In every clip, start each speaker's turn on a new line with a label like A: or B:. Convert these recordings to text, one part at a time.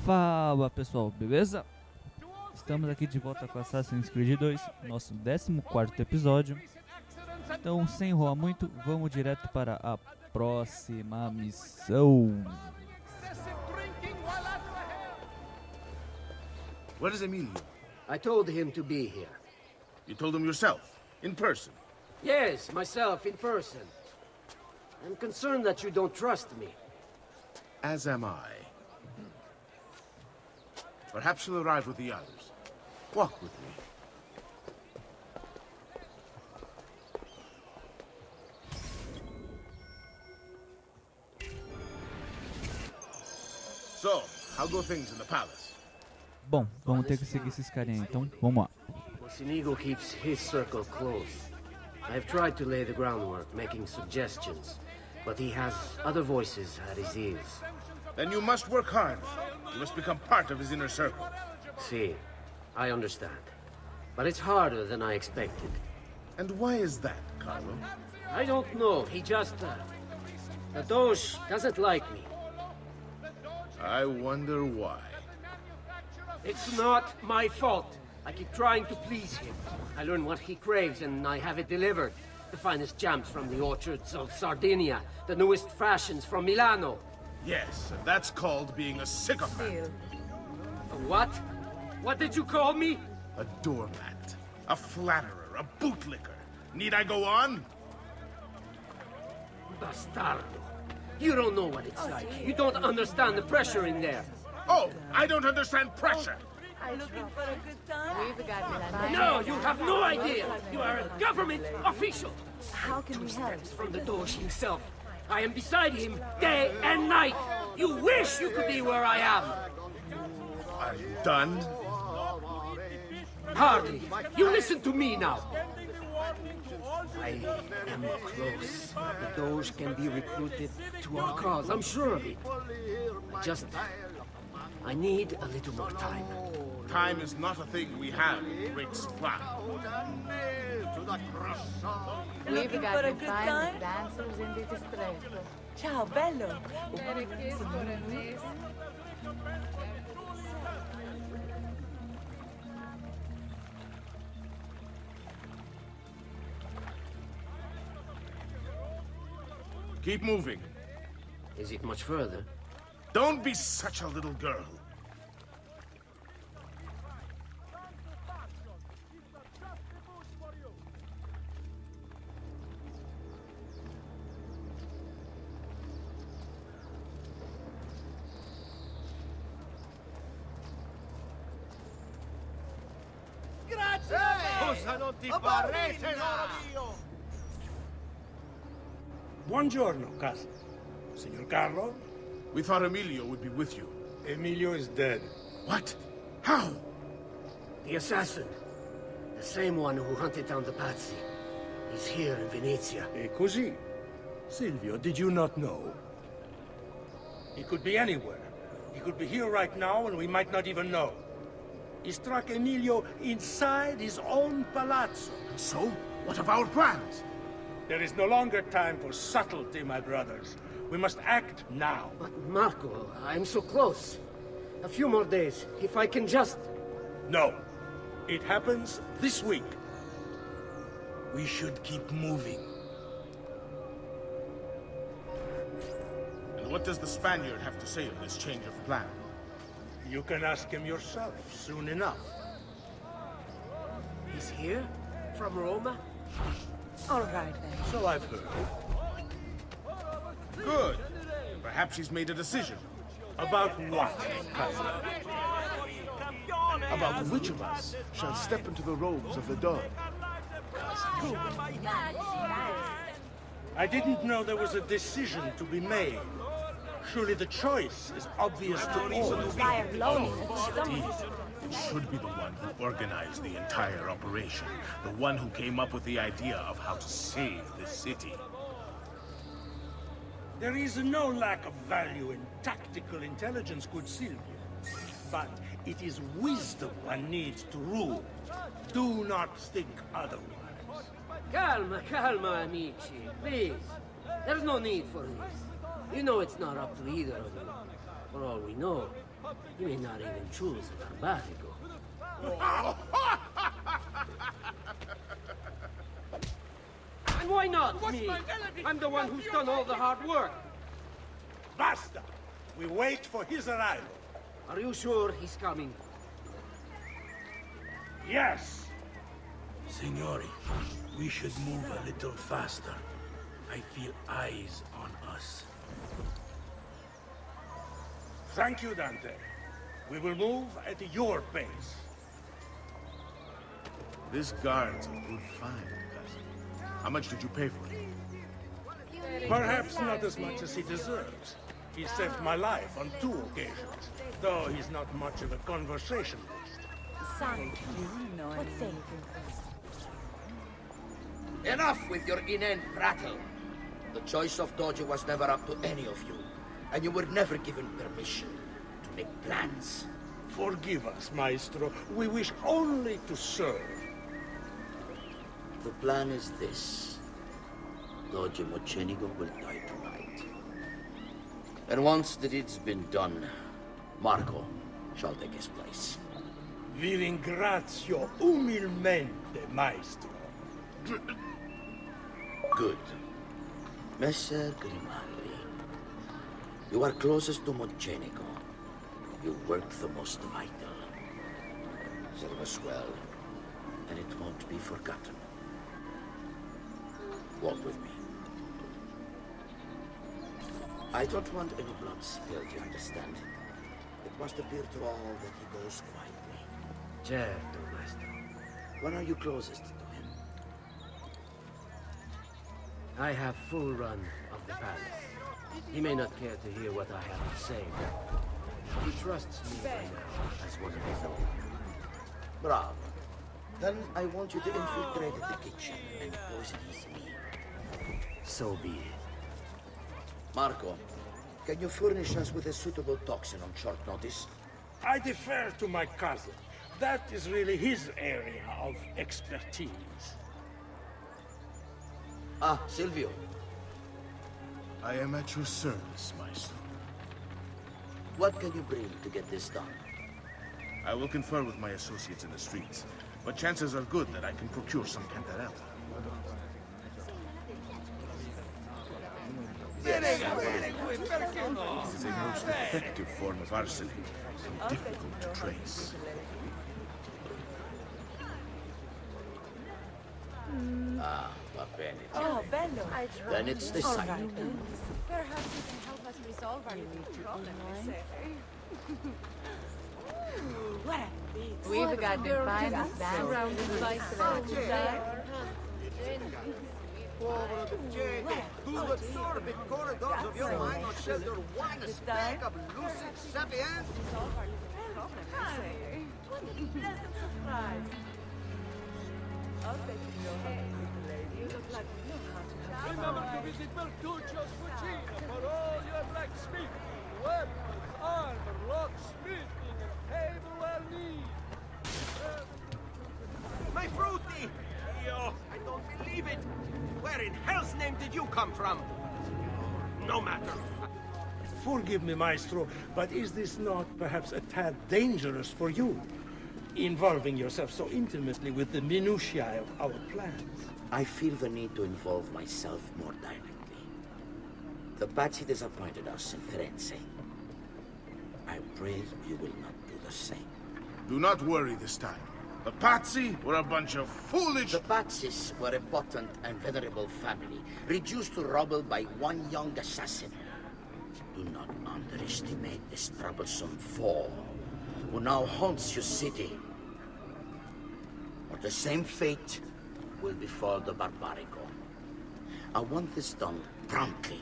A: Fala pessoal, beleza? Estamos aqui de volta com Assassin's Creed 2, nosso 14º episódio. Então, sem enrolar muito, vamos direto para a próxima missão.
B: Where is Emilio?
C: I told him to be here.
B: You told him yourself, in person.
C: Yes, myself, in person. I'm concerned that you don't trust me.
B: As am I. Perhaps you'll arrive with the others. Walk with me. So, how go things in the palace?
A: Bom, vamos ter que seguir esses carinha, então vamos lá.
C: Mocenigo keeps his circle close. I've tried to lay the groundwork, making suggestions, but he has other voices at his ears.
B: Then you must work hard. You must become part of his inner circle.
C: See, I understand. But it's harder than I expected.
B: And why is that, Carlo?
C: I don't know, he just... the Doge doesn't like me.
B: I wonder why.
C: It's not my fault. I keep trying to please him. I learn what he craves and I have it delivered. The finest jams from the orchards of Sardinia, the newest fashions from Milano.
B: Yes, and that's called being a sycophant.
C: A what? What did you call me?
B: A doormat. A flatterer. A bootlicker. Need I go on?
C: Bastardo. You don't know what it's like. You don't understand the pressure in there.
B: Oh, I don't understand pressure.
D: Looking for a good time?
C: No, you have no idea. You are a government official.
D: How can
C: Two
D: we help?
C: steps from the Doge himself. I am beside him day and night. You wish you could be where I am.
B: Are you done?
C: Hardly. You listen to me now. I am close. The Doge can be recruited to our cause. I'm sure of it. I need a little more time.
B: Time is not a thing we have in great supply.
D: Looking for a good time?
E: dancers in the distretto.
D: Ciao, bello.
B: Keep moving.
C: Is it much further?
B: Don't be such a little girl.
F: Cosa non ti farete, mio? Buongiorno, casa. Signor Carlo?
B: We thought Emilio would be with you.
F: Emilio is dead.
B: What? How?
C: The assassin. The same one who hunted down the Pazzi. He's here in Venezia.
F: E così? Silvio, did you not know? He could be anywhere. He could be here right now and we might not even know. He struck Emilio inside his own palazzo.
B: So? What of our plans?
F: There is no longer time for subtlety, my brothers. We must act now.
C: But Marco, I'm so close. A few more days, if I can just...
F: No. It happens this week. We should keep moving.
B: And what does the Spaniard have to say of this change of plan?
F: You can ask him yourself soon enough.
C: He's here? From Roma?
D: All right, then.
F: So I've heard.
B: Good. Perhaps he's made a decision.
F: About what, cousin?
B: About which of us shall step into the robes of the Don.
F: I didn't know there was a decision to be made. Surely the choice is obvious to all.
B: Indeed. It should be the one who organized the entire operation. The one who came up with the idea of how to save the city.
F: There is no lack of value in tactical intelligence, good Silvio. But it is wisdom one needs to rule. Do not think otherwise.
C: Calma, calma, amici. Please. There's no need for this. You know it's not up to either of you. For all we know, He may not even choose a barbarigo. And why not me? I'm the one who's done all the hard work.
F: Basta! We wait for his arrival.
C: Are you sure he's coming?
F: Yes!
B: Signori, we should move a little faster. I feel eyes on us.
F: Thank you, Dante. We will move at your pace.
B: This guard's a good find, cousin. How much did you pay for it?
F: Perhaps not as much as he deserves. He saved my life on 2 occasions, though he's not much of a conversationalist.
D: Son, what's say?
G: Enough with your inane prattle. The choice of Dojo was never up to any of you, and you were never given permission to make plans.
F: Forgive us, Maestro. We wish only to serve.
G: The plan is this. Dojo Mochenigo will die tonight. And once the deed's been done, Marco shall take his place.
F: Vi ringrazio umilmente, Maestro.
G: Good. Messer Grimaldi, you are closest to Mochenigo. You work the most vital. Serve us well, and it won't be forgotten. Walk with me. I don't want any blood spilled, you understand? It must appear to all that he goes quietly.
C: Certo, maestro.
G: When are you closest to him?
C: I have full run of the palace. He may not care to hear what I have to say, but he trusts me by now as one of his own.
G: Bravo. Then I want you to infiltrate the kitchen and poison his meal.
C: So be it.
G: Marco, can you furnish us with a suitable toxin on short notice?
F: I defer to my cousin. That is really his area of expertise.
G: Ah, Silvio.
B: I am at your service, Maestro.
G: What can you bring to get this done?
B: I will confer with my associates in the streets, but chances are good that I can procure some cantarella. This is a most effective form of arsenic, and difficult to trace.
G: Ah, va bene.
D: Oh, bello.
G: Then it's decided.
E: Perhaps you can help us resolve our little problem,
D: What a beast.
E: We've got the finest band surrounded by
H: Povero deficiente, due sorbet corridors of your mind will shelter one speck of lucid sapience.
D: What a pleasant surprise. I'll bet you know how to cook, lady. You look like you know how to cook.
I: Remember to visit Bertuccio's Cucina for all your blacksmithing, weapons, armor, locksmithing, and tableware needs.
H: My fruity! Io, I don't believe it! Where in hell's name did you come from? No matter.
F: Forgive me, Maestro, but is this not perhaps a tad dangerous for you? Involving yourself so intimately with the minutiae of our plans.
G: I feel the need to involve myself more directly. The Pazzi disappointed us in Firenze. I pray you will not do the same.
B: Do not worry this time. The Pazzi were a bunch of foolish...
G: The Pazzis were a potent and venerable family, reduced to rubble by one young assassin. Do not underestimate this troublesome foe, who now haunts your city. Or the same fate will befall the Barbarigo. I want this done promptly.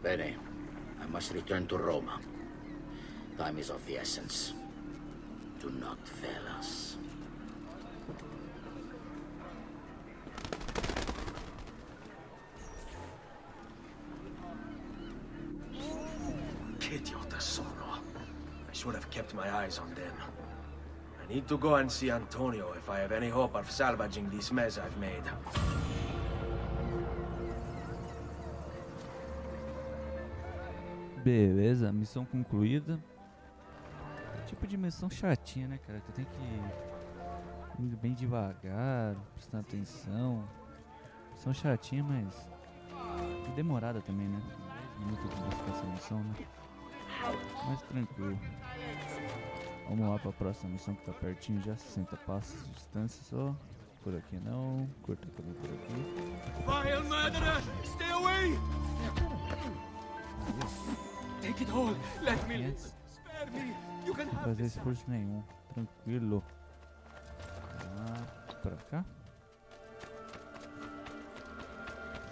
G: Bene, I must return to Roma. Time is of the essence. Do not fail us.
C: Che idiota sono. I should have kept my eyes on them. I need to go and see Antonio if I have any hope of salvaging this mess I've made.
A: Beleza, missão concluída. Tipo de missão chatinha, né, cara? Tu tem que ir indo bem devagar, prestando atenção. Missão chatinha, mas demorada também, né? 10 minutos de buscar essa missão, né? Mas tranquilo. Vamos lá pra próxima missão que tá pertinho já, 60 passos de distância só. Por aqui não, curta o cabelo por aqui.
I: Vile murderer! Stay away! Take it all! Let me live! Spare me! You can
A: Sem
I: have
A: fazer
I: this!
A: esforço nenhum, tranquilo. Vamos lá, pra cá.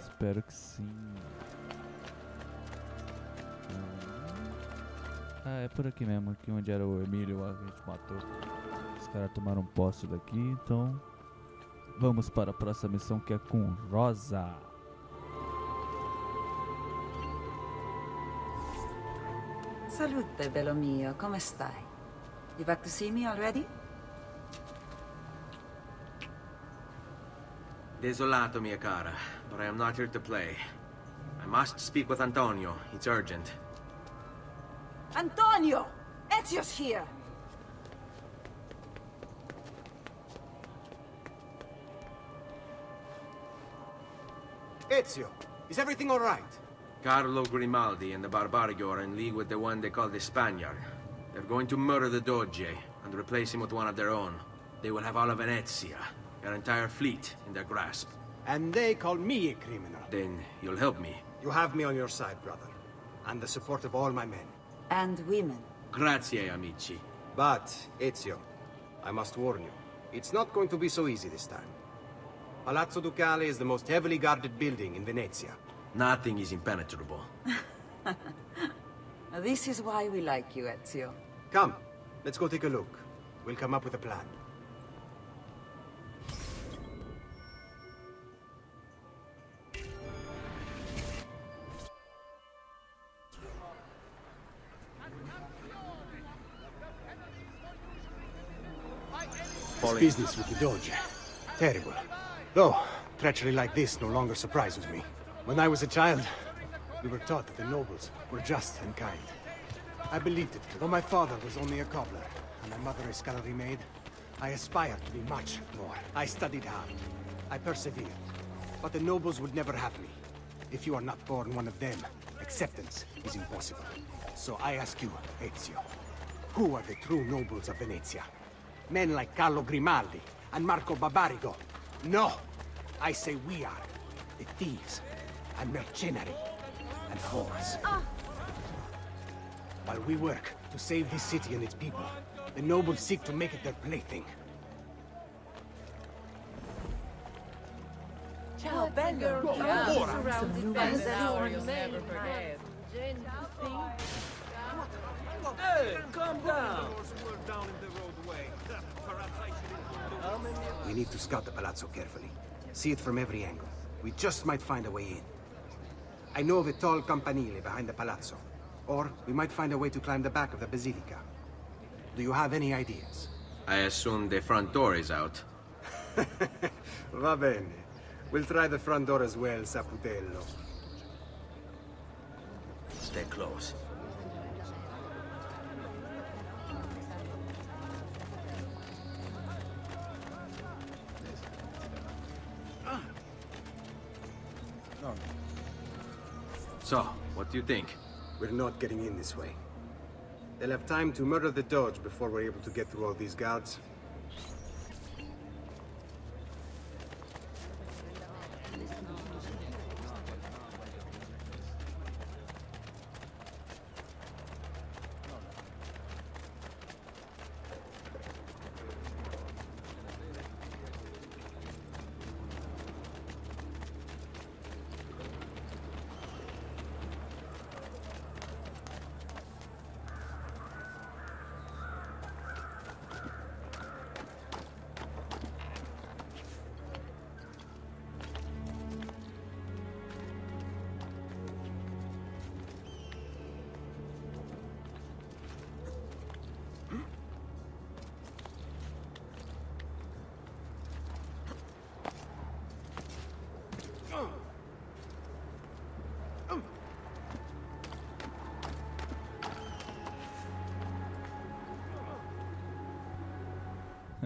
A: Espero que sim. Ah, é por aqui mesmo, aqui onde era o Emílio lá que a gente matou. Os caras tomaram posse daqui, então vamos para a próxima missão que é com Rosa.
D: Salute, bello mio. Come stai? You back to see me already?
H: Desolato, mia cara, but I am not here to play. I must speak with Antonio. It's urgent.
D: Antonio! Ezio's here!
J: Ezio, is everything all right?
H: Carlo Grimaldi and the Barbarigo are in league with the one they call the Spaniard. They're going to murder the Doge and replace him with one of their own. They will have all of Venezia, their entire fleet, in their grasp.
J: And they call me a criminal.
H: Then you'll help me.
J: You have me on your side, brother. And the support of all my men.
D: And women.
H: Grazie, amici.
J: But, Ezio, I must warn you, it's not going to be so easy this time. Palazzo Ducale is the most heavily guarded building in Venezia.
H: Nothing is impenetrable.
D: This is why we like you, Ezio.
J: Come, let's go take a look. We'll come up with a plan. This business with the Doge. Terrible. Though, treachery like this no longer surprises me. When I was a child, we were taught that the nobles were just and kind. I believed it, though my father was only a cobbler, and my mother a scullery maid. I aspired to be much more. I studied hard. I persevered. But the nobles would never have me. If you are not born one of them, acceptance is impossible. So I ask you, Ezio, who are the true nobles of Venezia? Men like Carlo Grimaldi and Marco Barbarigo? No! I say we are. The thieves and mercenary and whores. While we work to save this city and its people, the nobles seek to make it their plaything.
D: Ciao, bello!
I: surrounded by never forget. Hey, calm down!
J: We need to scout the palazzo carefully. See it from every angle. We just might find a way in. I know of a tall campanile behind the palazzo. Or we might find a way to climb the back of the basilica. Do you have any ideas?
H: I assume the front door is out.
J: Va bene. We'll try the front door as well, Saputello.
H: Stay close. So, what do you think?
J: We're not getting in this way. They'll have time to murder the Doge before we're able to get through all these guards.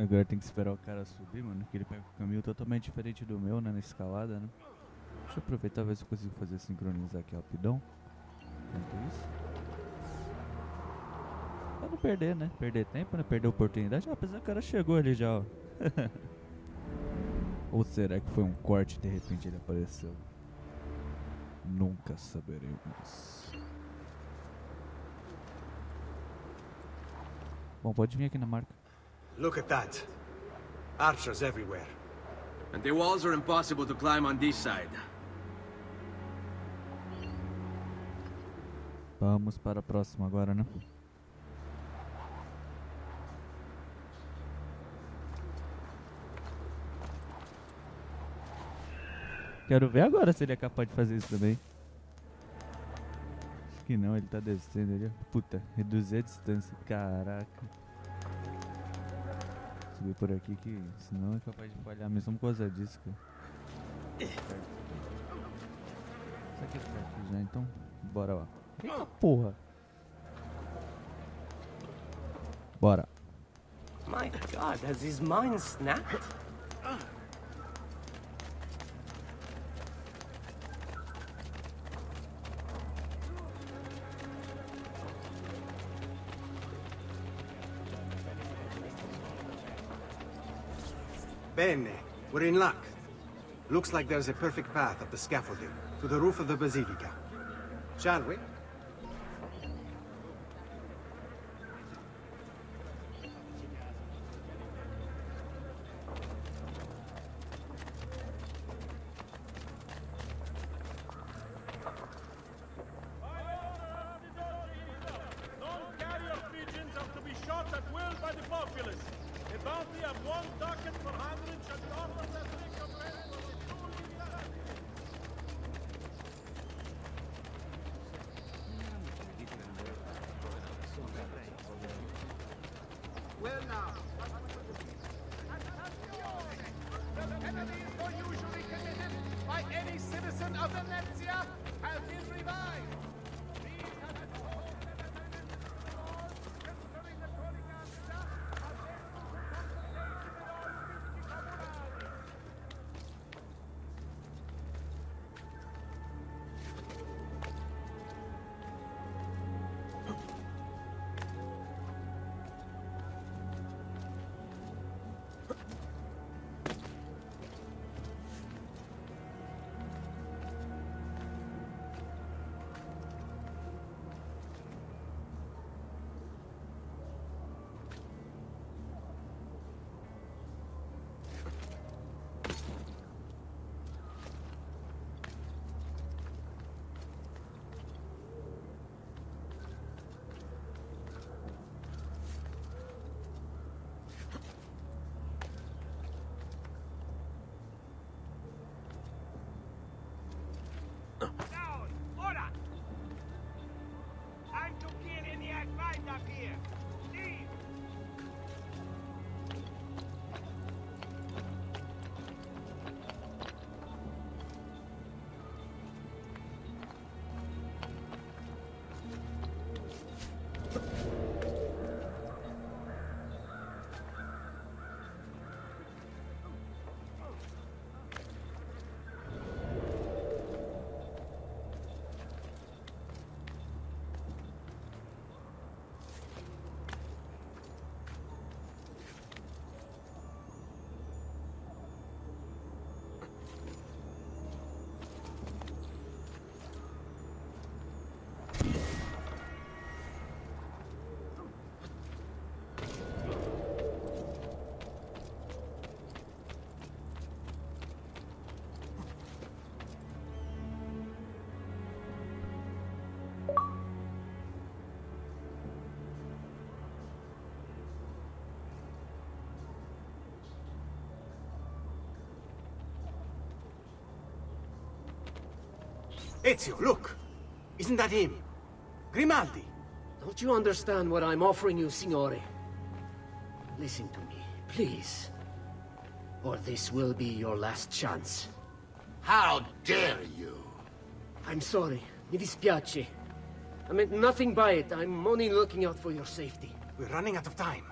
A: Agora tem que esperar o cara subir, mano, que ele pega um caminho totalmente diferente do meu, né, na escalada, né? Deixa eu aproveitar e ver se eu consigo fazer sincronizar aqui rapidão. Enquanto isso. Pra não perder, né? Perder tempo, né? Perder oportunidade. Ah, apesar que o cara chegou ali já, ó. Ou será que foi um corte e de repente ele apareceu? Nunca saberemos. Bom, pode vir aqui na marca.
J: Look at that. Archers everywhere.
H: And the walls are impossible to climb on this side.
A: Vamos para a próxima agora, né? Quero ver agora se ele é capaz de fazer isso também. Acho que não, ele tá descendo ali. Puta, reduzir a distância, caraca. Subir por aqui que senão é capaz de falhar mesmo por causa disso, cara. Isso aqui é ficar aqui já, então bora lá. Eita porra! Bora.
K: My God, has his mind snapped?
J: Bene, we're in luck. Looks like there's a perfect path up the scaffolding to the roof of the basilica. Shall we?
B: Non-carrier pigeons are to be shot at will by the populace. A bounty of 1 ducat per 100 shall be offered as recompense for the true liberality.
F: Well now.
B: The penalties not usually committed by any citizen of Venezia have been revised. These have been proposed and amended laws concerning the Codiganza of
I: Down! Order! Time to kill any I find up here! Leave!
J: Ezio, look! Isn't that him? Grimaldi!
C: Don't you understand what I'm offering you, Signore? Listen to me, please. Or this will be your last chance.
G: How dare you?
C: I'm sorry. Mi dispiace. I meant nothing by it. I'm only looking out for your safety.
J: We're running out of time.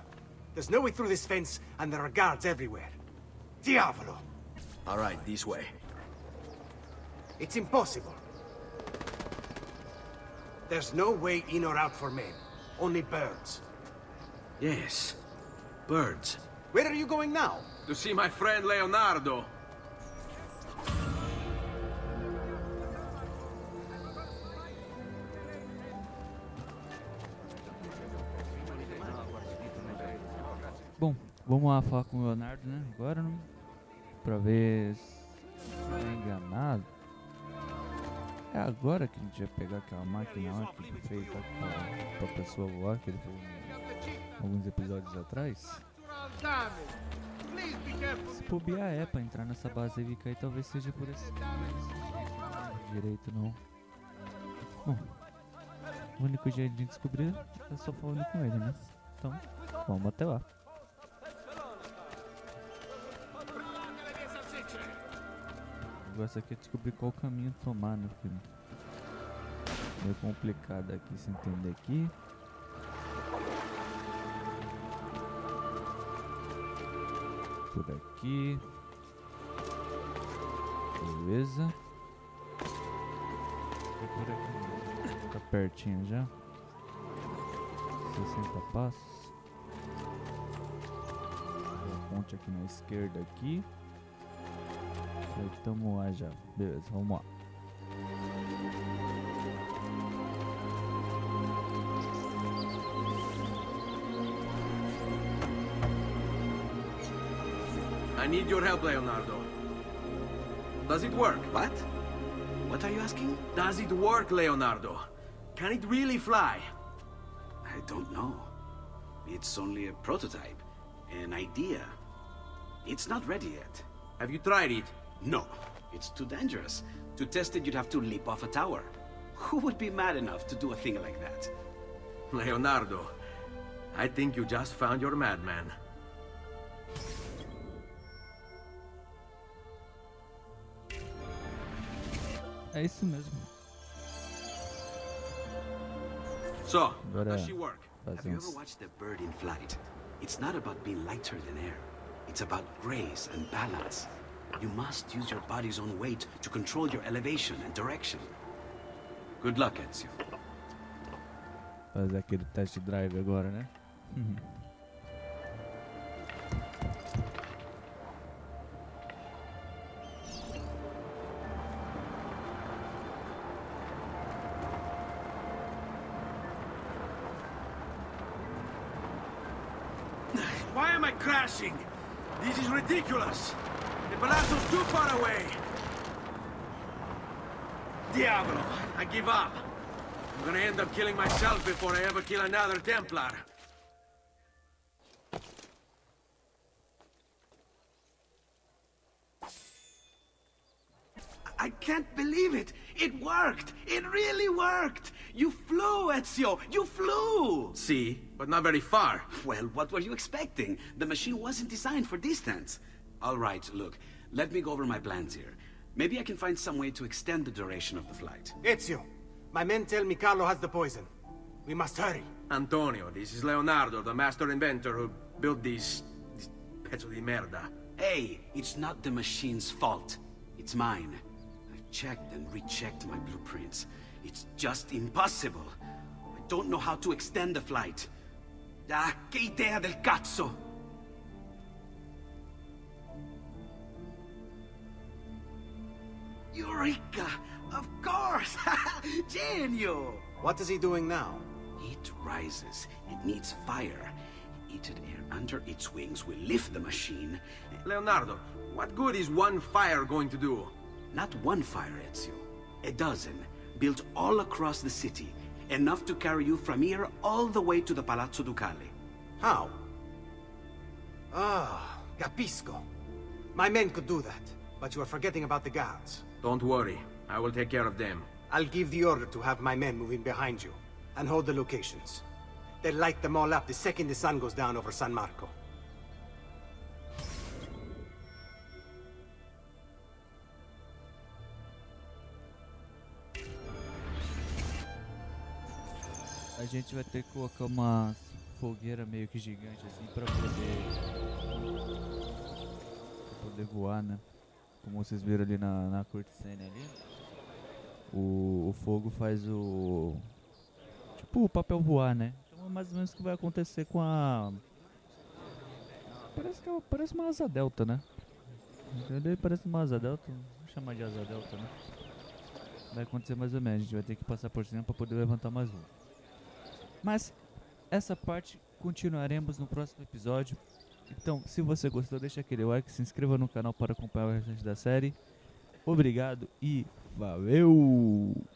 J: There's no way through this fence, and there are guards everywhere. Diavolo!
H: All right, this way.
J: It's impossible. There's no way in or out for men. Only birds.
H: Yes, birds.
J: Where are you going now?
H: To see my friend Leonardo.
A: Bom, vamos lá falar com o Leonardo, né? Agora, né? Pra ver se não é enganado. É agora que a gente vai pegar aquela máquina lá que ele fez lá pra pessoa voar, que ele fez alguns episódios atrás. Se bobear é pra entrar nessa base e ficar aí, talvez seja por esse direito não. Bom, o único jeito de descobrir é só falando com ele, né? Então, vamos até lá. O negócio aqui é descobrir qual caminho tomar, né? Porque é meio complicado aqui se entender aqui. Por aqui. Beleza. E por aqui. Tá pertinho já. 60 passos. A ponte aqui na esquerda aqui. Aí tamo lá já. Beleza, vamos lá.
H: I need your help, Leonardo. Does it work?
L: What? What are you asking?
H: Does it work, Leonardo? Can it really fly?
L: I don't know. It's only a prototype, an idea. It's not ready yet.
H: Have you tried it?
L: No, it's too dangerous. To test it, you'd have to leap off a tower. Who would be mad enough to do a thing like that?
H: Leonardo, I think you just found your madman.
A: É isso mesmo.
H: So,
A: Agora
H: does she work?
L: Have you ever watched a bird in flight? It's not about being lighter than air. It's about grace and balance. You must use your body's own weight to control your elevation and direction. Good luck, Ezio.
A: Fazer aquele test drive agora, né?
H: Why am I crashing? This is ridiculous. The palazzo's too far away. Diavolo, I give up. I'm gonna end up killing myself before I ever kill another Templar.
L: I can't believe it! It worked! It really worked! You flew, Ezio! You flew!
H: See, but not very far.
L: Well, what were you expecting? The machine wasn't designed for distance. All right, look, let me go over my plans here. Maybe I can find some way to extend the duration of the flight.
J: Ezio, my men tell me Carlo has the poison. We must hurry.
H: Antonio, this is Leonardo, the master inventor who built this pezzo di merda.
L: Hey, it's not the machine's fault. It's mine. I've checked and rechecked my blueprints. It's just impossible. I don't know how to extend the flight. Ah, che idea del cazzo! Eureka! Of course! Genio!
J: What is he doing now?
L: It rises. It needs fire. Heated air under its wings will lift the machine.
H: Leonardo, what good is one fire going to do?
L: Not one fire, Ezio. A dozen, built all across the city. Enough to carry you from here all the way to the Palazzo Ducale.
J: How? Ah, capisco. My men could do that, but you are forgetting about the guards.
H: Don't worry, I will take care of them.
J: I'll give the order to have my men move in behind you, and hold the locations. They'll light them all up the second the sun goes down over San Marco.
A: A gente vai ter que colocar umas fogueira meio que gigante assim pra poder voar, né? Como vocês viram ali na cutscene ali, o fogo faz tipo o papel voar, né? Então é mais ou menos o que vai acontecer com a... Parece uma asa delta, né? Entendeu? Parece uma asa delta, vou chamar de asa delta, né? Vai acontecer mais ou menos, a gente vai ter que passar por cima pra poder levantar mais um. Mas essa parte continuaremos no próximo episódio. Então, se você gostou, deixa aquele like, se inscreva no canal para acompanhar o restante da série. Obrigado e valeu!